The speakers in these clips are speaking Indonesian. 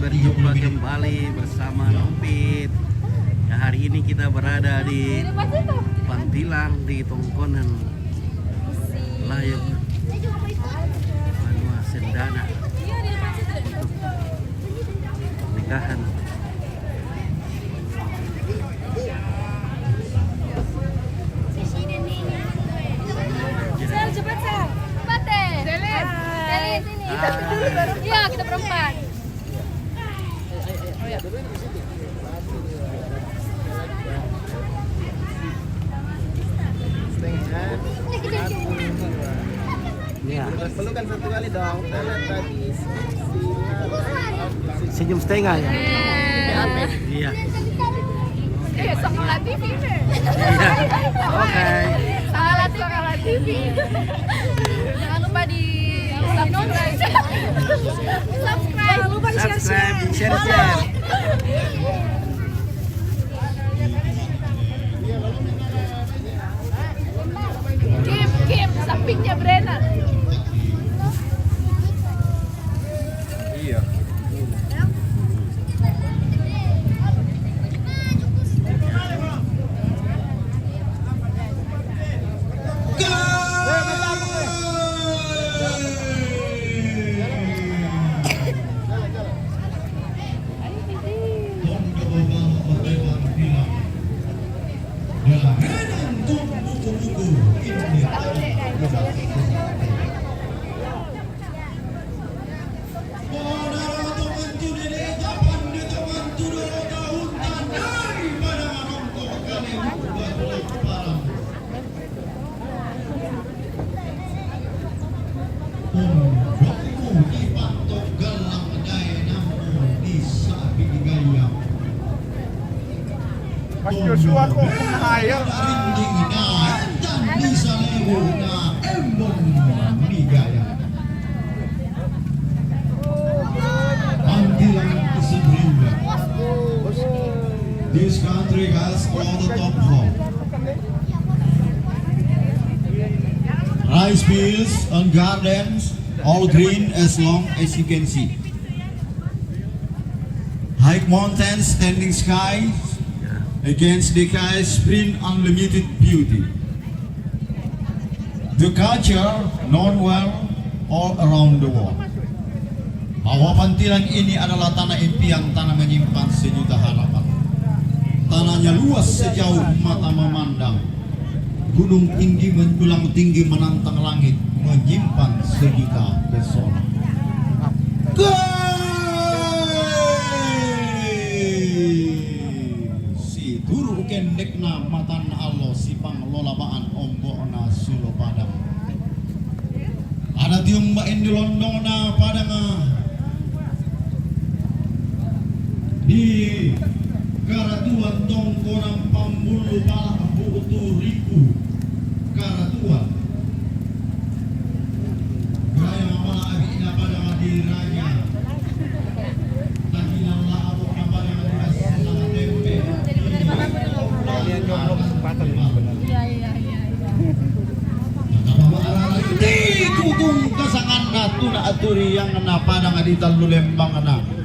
berjumpa kembali bersama Nopit. Ya, hari ini kita berada di Pantilang di Tongkonan Layok Banua Sendana pernikahan. Cepat Sel. Cepat deh. Selin sini. Iya, kita berempat. Oh ya. Ya. Pelukan satu kali dong. Tadi Senyum setengah ya. Iya. Sekolah TV nih. Oke. Sekolah TV. Jangan lupa di subscribe. Jangan lupa di Subscribe, share. Kim, sampingnya Brennan. iya. Mas Joshua kok menghayal This country has all the top home. Rice fields and gardens, all green as long as you can see. High mountains, standing skies, against the sky, spring unlimited beauty. The culture known well all around the world. Bahwa Pantilang ini adalah tanah impian, tanah menyimpan sejuta harapan. Tanahnya luas sejauh mata memandang. Gunung tinggi menjulang tinggi menantang langit, menyimpan sejuta pesona. Si turu kendekna matan Allah, si panglolabaan ombokna sulo padang. Ada tiung main di londona padang di Karatuan tongkorang pambulu pala buutu ribu Karatuan gaya mamala abina pada madiranya takinan laabo na pada madirasa sa tempe Kalian jomblo kesempatan benar. Iya. nakapamaalala di kutong kasangan nato na aturi yang napada nga di talulembang na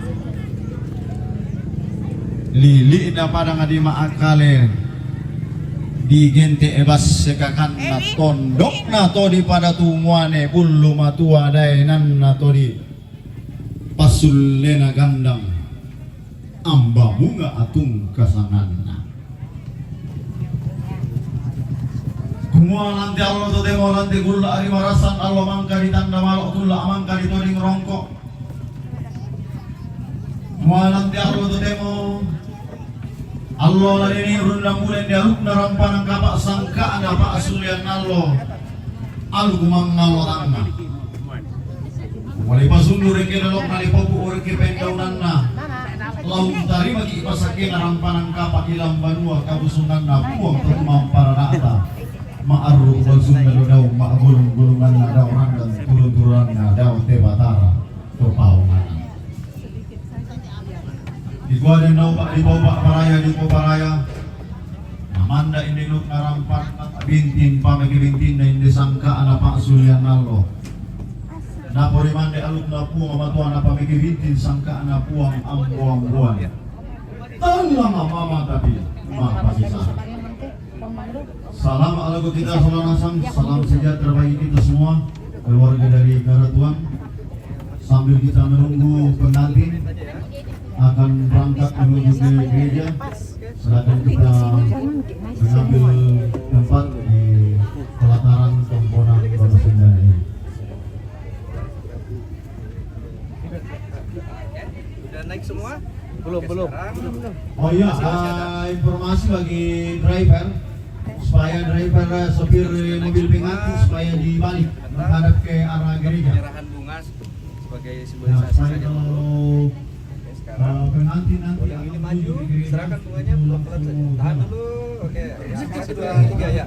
lili na pada nga di maakale di gente ebas sekakan na tondok na to di pada tumuane bulu matua dainan na to di pasulle na gandang amba bunga atung kasangan na kumualan ti Allah to demo lanti gulla ari marasan Allah mangka di tanda malok tulla mangka di toding rongkok kumualan ti Allah to demo Allah ladini rundang bulan dialuk narampanang kapak sangka ada pak sulian Allah alu kumang ngawalangna wali pasundu reke lelok nali popu reke pendaunan na laung tari bagi pasake narampanang kapak ilam banua kabusunan na buang terumam para rata ma'arru balsun na daw ma'agulung-gulungan na daw orang dan turun-turunan na daw tebatara topaungan di gua dan nau pak di bawah paraya di bawah paraya namanda ini nuk narampak bintin pamegi bintin na hindi sangka anak pak sulian nalo Napori mande aluk na puang amatuan apa mikivitin sangka na puang ambuang-buang. Tanglang mama tapi mapasisa. Salam ala kita salam salam sejahtera bagi kita semua keluarga dari Karatuan. Sambil kita menunggu pengantin akan berangkat menuju ke gereja, silakan kita mengambil tempat di pelataran komponen Bapak Sendana ini. Udah naik semua? Belum. Oh iya, informasi bagi driver supaya driver sopir mobil pengantin supaya dibalik menghadap ke arah gereja. Penyerahan bunga sebagai Nah, simbolisasi supaya saja. kalau Sekarang pengantin nanti boleh ini maju, serahkan bunganya pelan-pelan saja. Tahan dulu. Oke. 1, 2, 3 ya.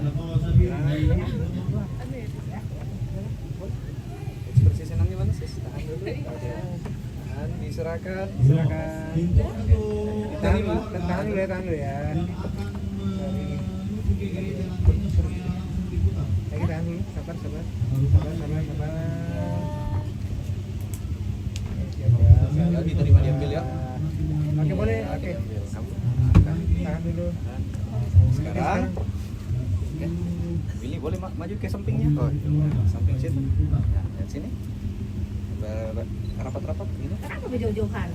Ekspresi senangnya mana sis? Tahan dulu. Tahan, diserahkan, silakan. Terima. Tahan dulu ya. Lagi tahan dulu, sabar. Lagi terima diambil ya. Oke boleh, oke. Tahan dulu. Sekarang, Willy boleh maju ke sampingnya. Oh, samping situ. Ya, lihat sini. Rapat-rapat ini. Kenapa berjauh-jauhan?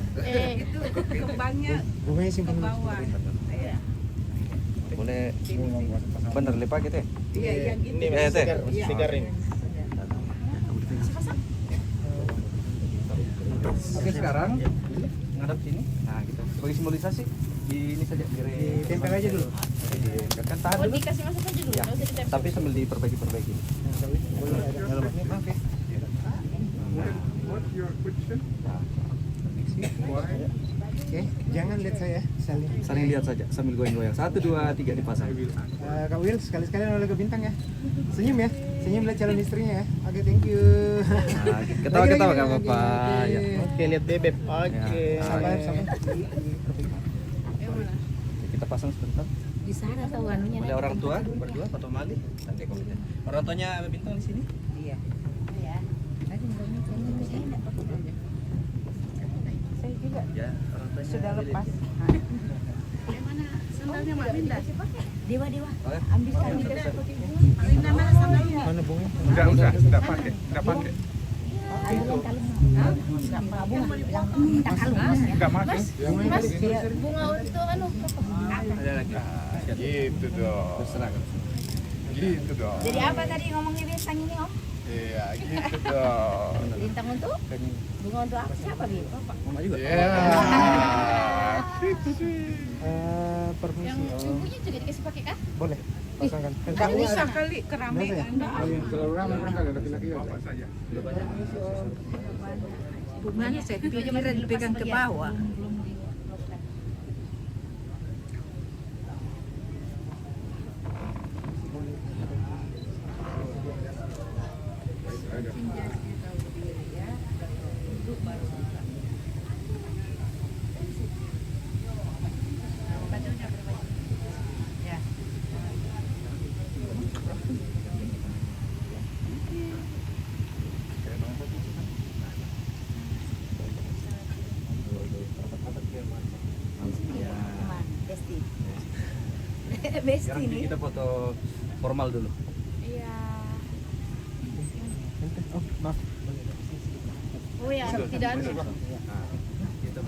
Itu kembangnya Bunganya simpan ke bawah. Iya. Boleh bener lepak gitu ya? Iya, yang ini. Ya, teh. Segar ini. Oke, sekarang ngadap sini. Nah, gitu. Sebagai simbolisasi di ini saja ditempel aja dulu. Kan tahan Oh, dulu. dikasih masuk aja dulu, Ya, nggak usah ditempel. tapi sambil diperbaiki. Oke. Oke, jangan lihat saya, Saling lihat saja sambil goyang-goyang. 1, 2, 3 dipasang. Kak Will, sekali-sekali oleh ke bintang ya. Senyum ya, senyum lihat calon istrinya ya. Oke, thank you. Nah, ketawa-ketawa Lagi, nggak lagi, apa-apa. lagi. Ya. Oke, lihat bebek. Oke, Ya. sabar. Kita pasang sebentar. Di sana tahu anunya. Oleh orang tua berdua atau Mali. Nanti komite. Orang tuanya bintang di sini. Iya. Ya. Tadi ngomongnya ke saya enggak apa-apa. Saya juga Ya, orang tuanya sudah Willy. lepas. Mana sandalnya Mak Linda? Dewa. Oh, ya? Ambil sekali Oke, dari bisa. Mak Linda mana sandalnya? Mana bunga? Enggak pakai. kalung. Enggak mau bunga. Minta kalung. Enggak pakai. Mas, bunga untuk anu. Ada lagi. Gitu dong. Terserah. Gitu dong. Jadi apa tadi ngomongnya bintang ini, Om? Iya, gitu dong. Bintang untuk? Bunga untuk apa? Siapa, Bi? Bapak. Mama juga. Ya. Permisi. Yang ibunya juga dikasih pakai kah? Boleh. Pasangkan. Enggak usah kali keramaian. Terlalu ramai kan ada laki-laki ya. Bunganya saya pikir dipegang ke bawah. Besti. Sekarang Besti nih. kita foto formal dulu. Iya. Oh, maaf. Oh ya, tidak anu. Nah, kita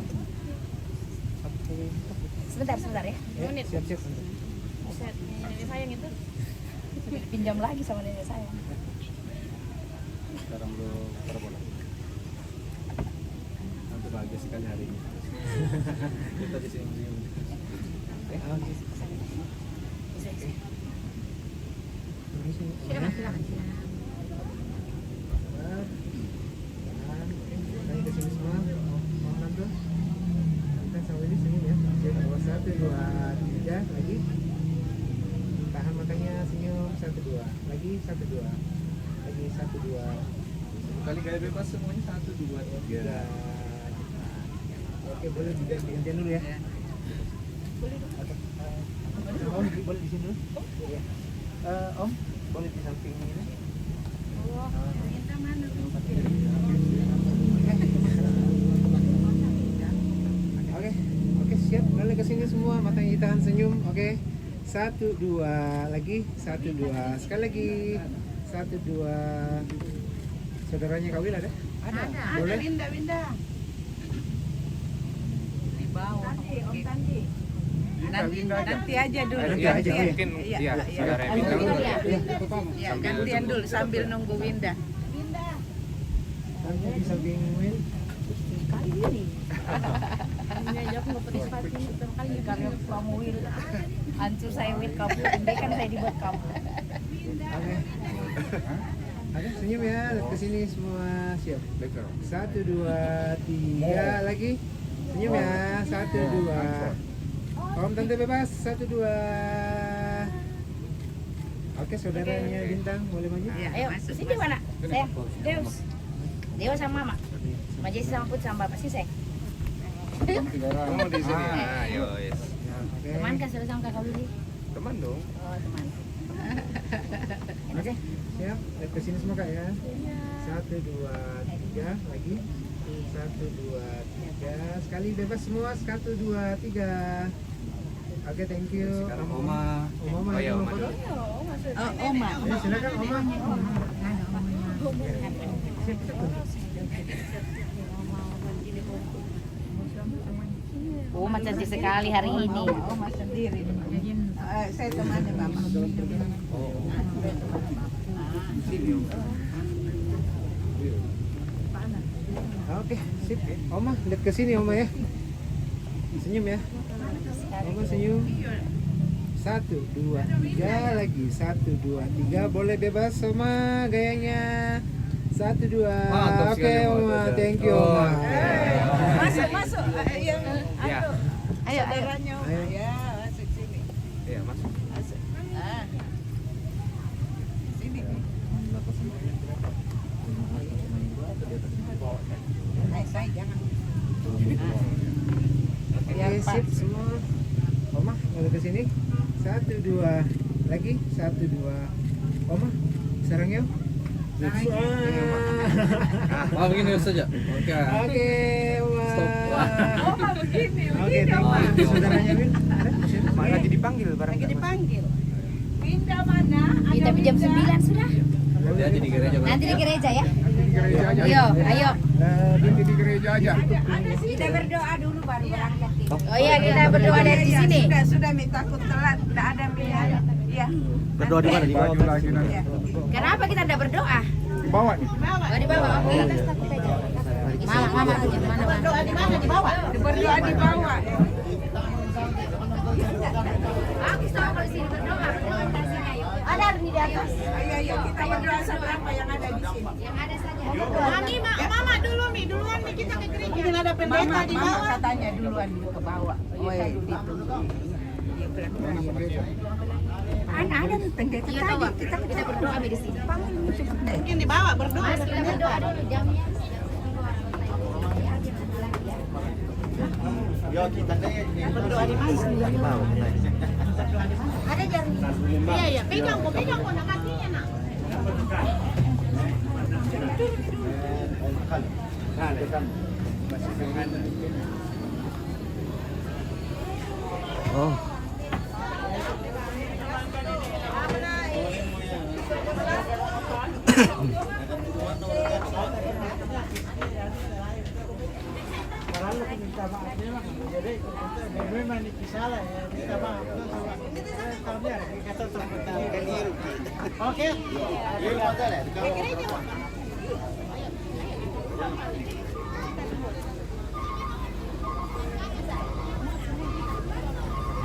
Sebentar ya. Menit. Siap. Buset, nenek sayang itu. Pinjam lagi sama nenek sayang. sekarang lu parabola. Nanti bahagia sekali hari ini. Kita di sini. Silakan. Naik ke sini semua. Mohon bantu. Kita sama ini senyum ya. Oke, 1, 2, 3 lagi. Tahan matanya, senyum. 1, 2. Lagi 1, 2. Lagi 1, 2. Kali gaya bebas semuanya 1, 2, 3. Oke, boleh digantian dulu ya. Om, boleh di sini dulu. Iya. Om, boleh di samping ini. Allah, ternyata mana? sini semua, matanya ditahan senyum, oke? 1, 2, lagi 1, 2, sekali lagi 1, 2. Saudaranya Kak Wil ada? Ada. Boleh? Winda. Di bawah. Nanti aja dulu. Nanti aja, ya. Mungkin Iya, ya, iya. saudara Winda dulu ya. Ya, gantian dulu sambil nunggu Winda. Nanti di samping Wil. Hancur saya with kamu, ini kan saya dibuat kamu. Oke. Oke, senyum ya, lihat ke sini semua, siap. 1, 2, 3, lagi. Senyum ya, 1, 2. Om tante bebas, 1, 2. Oke, saudaranya Bintang boleh maju? Ayo, sini mana? Sayang, Dewa sama Mama. Sama Jesse sama Put sama Bapak sih sayang. Kamu di sini. Ayo, yes. Oke. Teman kan sudah sama Kakak Willy. Teman dong. Oh teman. Oke, siap. Lihat ke sini semua Kak ya. 1, 2, 3, lagi. 1, 2, 3. Sekali bebas semua. 1, 2, 3. Oke, thank you. Sekarang Oma. Oma Oh, iya, mau Oma foto? Oh, Oma. Ya, silakan Oma. Oh cantik sekali hari ini. Oma sendiri. Saya temani Mama. Oke, sip. Oma, lihat ke sini Oma ya. Senyum ya. Oma senyum. 1, 2, 3, lagi 1, 2, 3. Boleh bebas Oma gayanya. 1, 2. Mantap Oke sekali, Oma. Oma, thank you Oma. Masuk. Yang Ya. ayo saudaranya Oma. Ayo. Ya, masuk sini. Iya, masuk. Masuk. Sini. Saya jangan. Oke, sip semua. Oma, boleh ke sini. 1, 2. Lagi 1, 2. Oma, sarang yuk. Oh, begini saja. Oke. Oke, Oma. Oma begini. Oke, thank you. Saudaranya Win. Ada? Lagi dipanggil barang. Lagi dipanggil. Winda mana? Kita jam 9 sudah. Dia jadi gereja. Nanti di gereja ya. Gereja aja. Ayo. Di gereja aja. Kita berdoa dulu baru berangkat. Oh iya kita berdoa dari di sini. Sudah takut telat, tidak ada biaya. Iya. Berdoa di mana? Di bawah. Baju lagi nanti. Kenapa kita tidak berdoa? Di bawah nih. Oh di bawah. Oke. Mama di mana? Berdoa di mana? Di bawah. Berdoa di bawah. Aku sama kalau sini berdoa. Ada di atas. Ayo kita berdoa seberapa yang ada di sini. Yang ada saja. Mama dulu duluan nih kita ke gereja. Mungkin ada pendeta di bawah. Mama katanya duluan ke bawah. Oh iya. Ada pendeta tadi. Kita berdoa di sini. Mungkin di bawah berdoa. Mas kita berdoa dulu jamnya. Berdoa di mana? Ada jamnya. Iya. Pegang kok nak kakinya nak. Oh.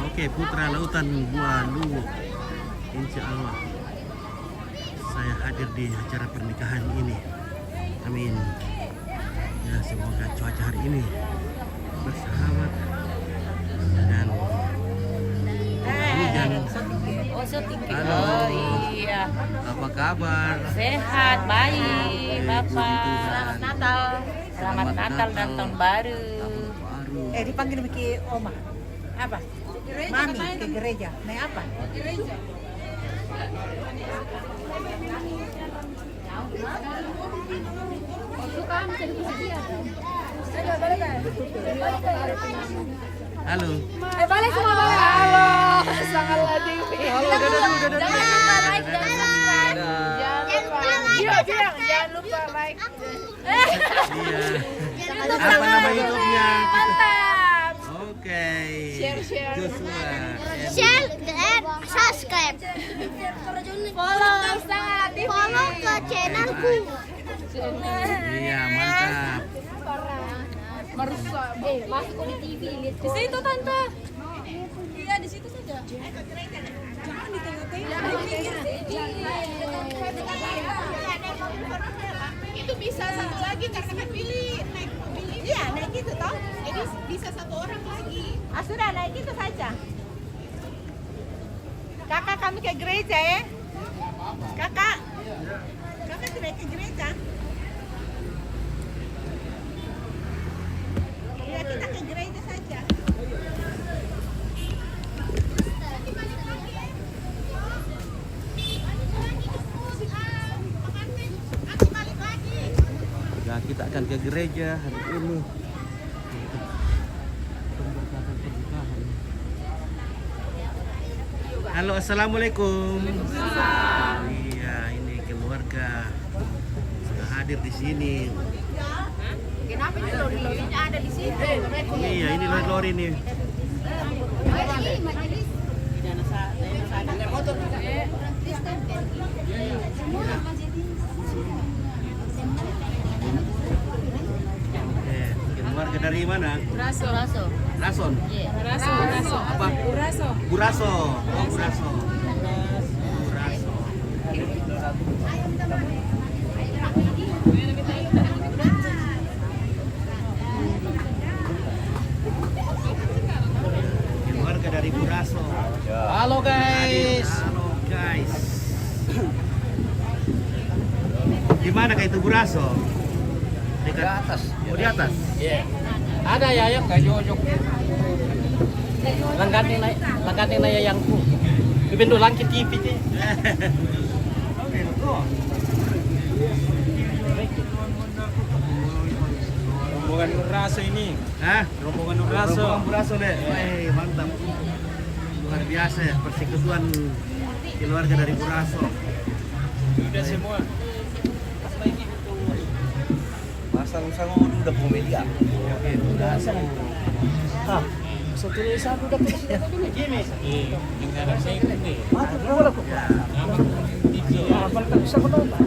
Oke, Putra Lautan Gua Luwuk. Insya Allah saya hadir di acara pernikahan ini. Amin. Ya, semoga cuaca hari ini bersahabat dan hujan. Oh syuting. Halo. Oh iya. Apa kabar? Sehat, baik, Bapak. Selamat Natal. Selamat Natal dan Tahun Baru. Baru. Dipanggil Miki Oma. Apa? Mami ke gereja. Naik apa? Gereja. Suka bisa di sini ya. Ayo balik. Halo. Balik semua balik. Halo. Sangatlah Dewi. Halo, dadah dulu, dadah dulu. Jangan lupa like dan subscribe. Jangan lupa like. Iya. Apa nama YouTube-nya? Mantap. Oke. Share. Joshua. Share dan subscribe. Follow sangat Dewi. Follow ke channelku. Iya, mantap. Merusak. Masuk ke TV lihat. Di situ tante. Iya di situ saja. Jangan di tengah-tengah. Itu bisa satu lagi karena kan pilih naik mobil ini. Iya, naik itu toh. Jadi bisa satu orang lagi. Ah sudah naik itu saja. Kakak kami ke gereja ya. Kakak sudah ke gereja. Ya kita ke gereja saja. Ya, kita akan ke gereja hari ini. Pemberkatan pernikahan. Halo, assalamualaikum. Iya, ini keluarga sudah hadir di sini. Kenapa ini lori-lorinya ada di situ? Iya, ini lori nih. Keluarga dari mana? Raso. Rason. Raso. Apa? Raso. Buraso. Oh, Buraso. Buraso. Keluarga dari Buraso. Halo guys. Halo guys. Di mana itu Buraso? Dekat Di atas. Oh, di atas. Iya. Ada ya yang kayak jojok. Langgatin na yayangku. Bibendo lang ki TV ti. Rombongan Nuraso ini. Hah? Rombongan Nuraso. Rombongan Buraso deh. Wih, mantap. Luar biasa ya persekutuan keluarga dari Buraso. Sudah semua. Pasang sama udah media. Oke, Buraso. Hah. Satu satu dapat gini. Ini ada saya ini. Wala ko. Apa kan bisa menonton?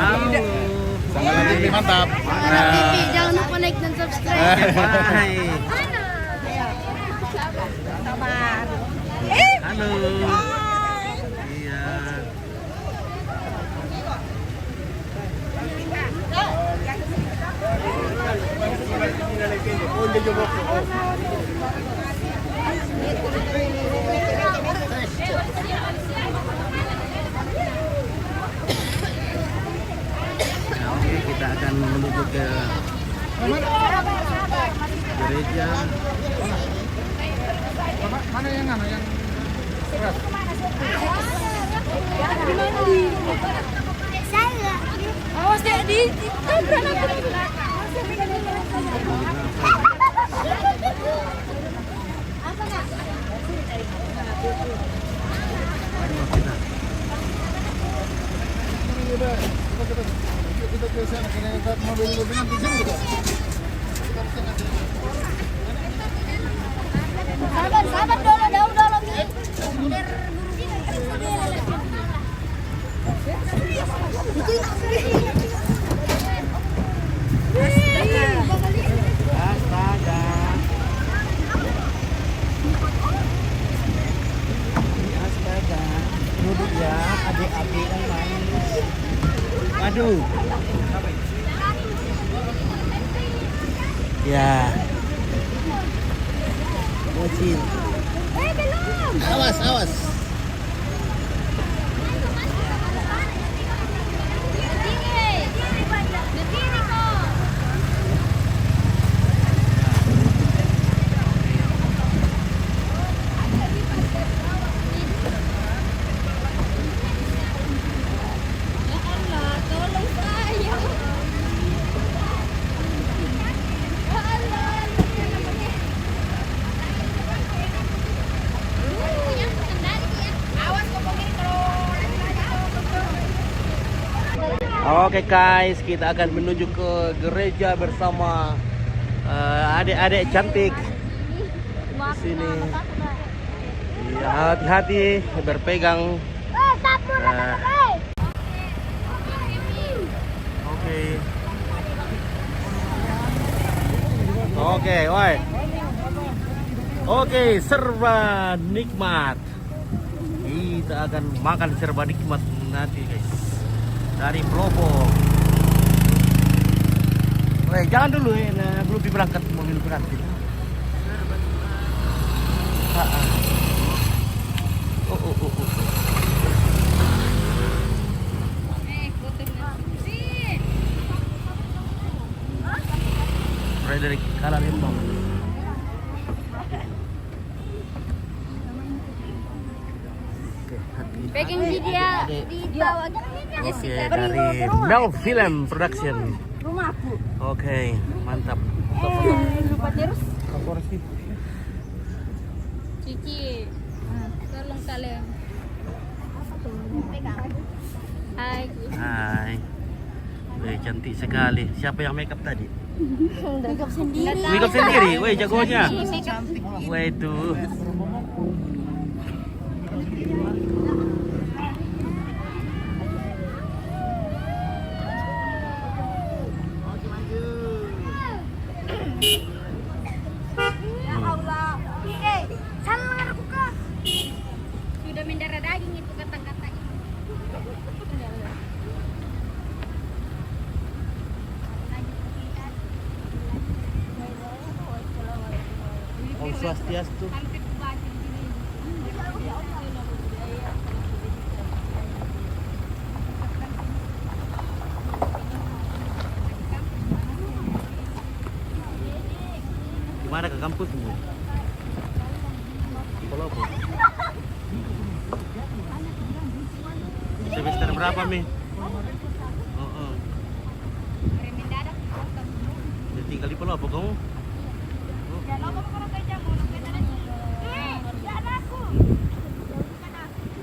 Halo. Lebih mantap. TV, jangan lupa like dan subscribe. Bye. Sabar. Halo. Iya. Nah, oke, kita akan menuju ke gereja. Mana yang keras? Saya. Awas deh di tabrak nanti. Kita ke sana karena mobil nanti jauh. Sabar dulu, dulu. Astaga. Astaga. Duduk ya, adik-adik yang manis. Waduh. Ya. Bocil. Belum. Awas, awas. Oke guys, kita akan menuju ke gereja bersama adik-adik cantik di sini. Ya, hati-hati berpegang. Oke. Oke, woi. Oke, serba nikmat. Kita akan makan serba nikmat nanti guys. Dari Provo. Weh, jangan dulu ya, nah, belum berangkat mobil berhenti. Oh. Frederick Kalalembang. Pegang di dia di bawah. Oke, dari Mel Film Production. Rumahku. Oke, mantap. Lupa terus. Kapolres sih. Cici. Tolong kalian. Hai. Hai. Wih, cantik sekali. Siapa yang makeup tadi? Makeup sendiri. Makeup sendiri. Wih, jagonya. Wih, itu. Sudah mendarah daging itu kata-kata. Om Swastiastu. Gimana ke kampusmu? Polopo. Semester berapa, Mi? Oh. Jadi tinggal di Polopo kamu?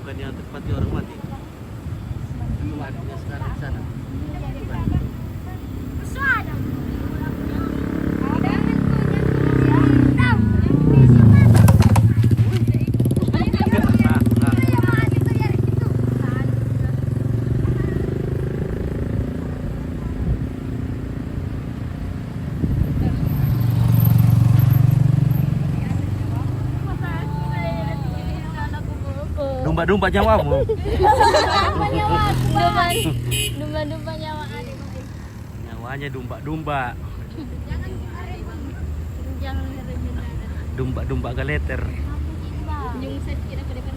Bukannya tempatnya orang mati. Matinya sekarang di sana. Domba-domba nyawamu. Domba nyawa ada. Nyawanya domba-domba. Jangan Domba-domba galeter. Yung set kita pada kan.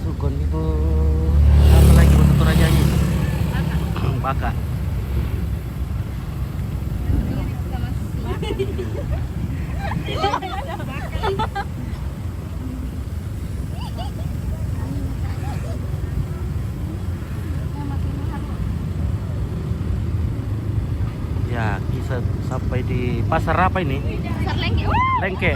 Sukun itu apa lagi bahasa Toraja ini? Baka. Ya, kita sampai di pasar apa ini? Pasar Lengke. Lengke.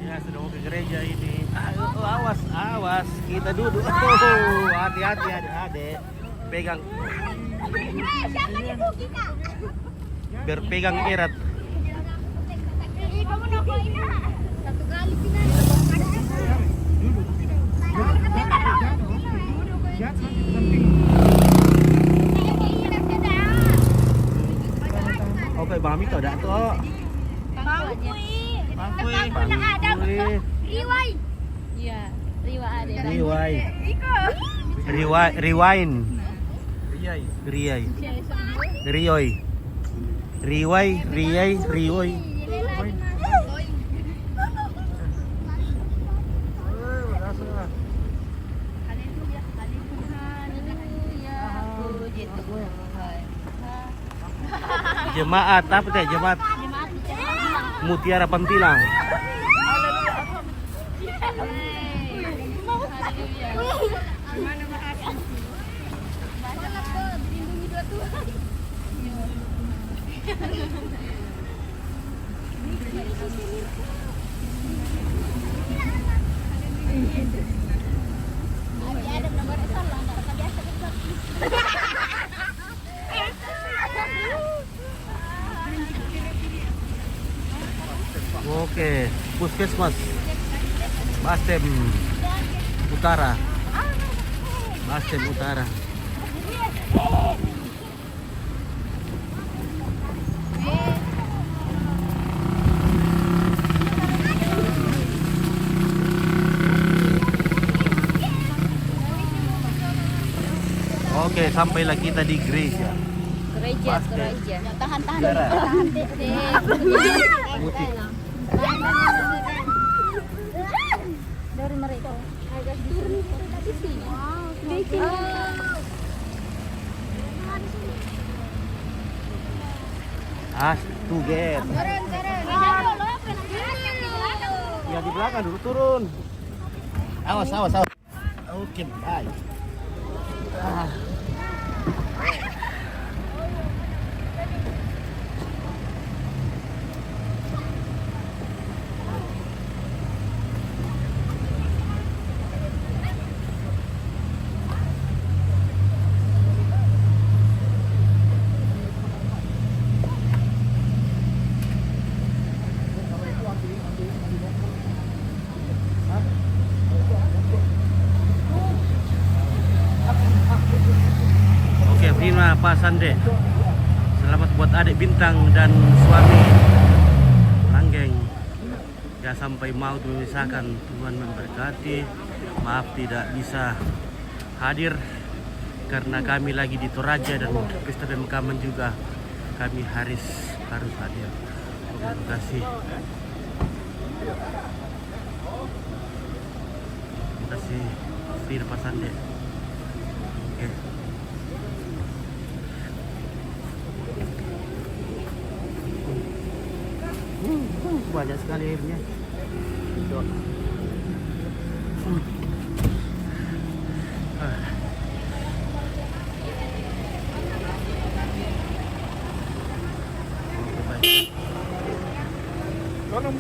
Ya, sudah mau ke gereja ini. Awas, awas. Kita duduk. Hati-hati adik-adik. Pegang. Berpegang erat. Satu kali pindah. Oke, Bami tuh ada tuh. Riwai. Iya, Riwa ada. Riwai. Rewind. Riai. Rioi. Riwai, riai, rioi. Jemaat apa teh? Jemaat Mutiara Pantilang. Oke, Puskesmas Bastem Utara. Bastem Utara. Oke, sampailah kita di gereja. Gereja. Tahan. Darah. Tahan, Tete. Putih. Dari mereka. Agak turun tadi sini. Bikin. Tugen. Turun. Ya di belakang dulu turun. Awas. Oke, bye. rezekinya Pak Sande. Selamat buat adik Bintang dan suami Langgeng. Ya sampai mau memisahkan, Tuhan memberkati. Maaf tidak bisa hadir karena kami lagi di Toraja dan pesta pemakaman juga kami harus hadir. Terima kasih. Terima kasih Sir Pak Sande. Oke. Banyak sekali airnya. Tuh. Tolong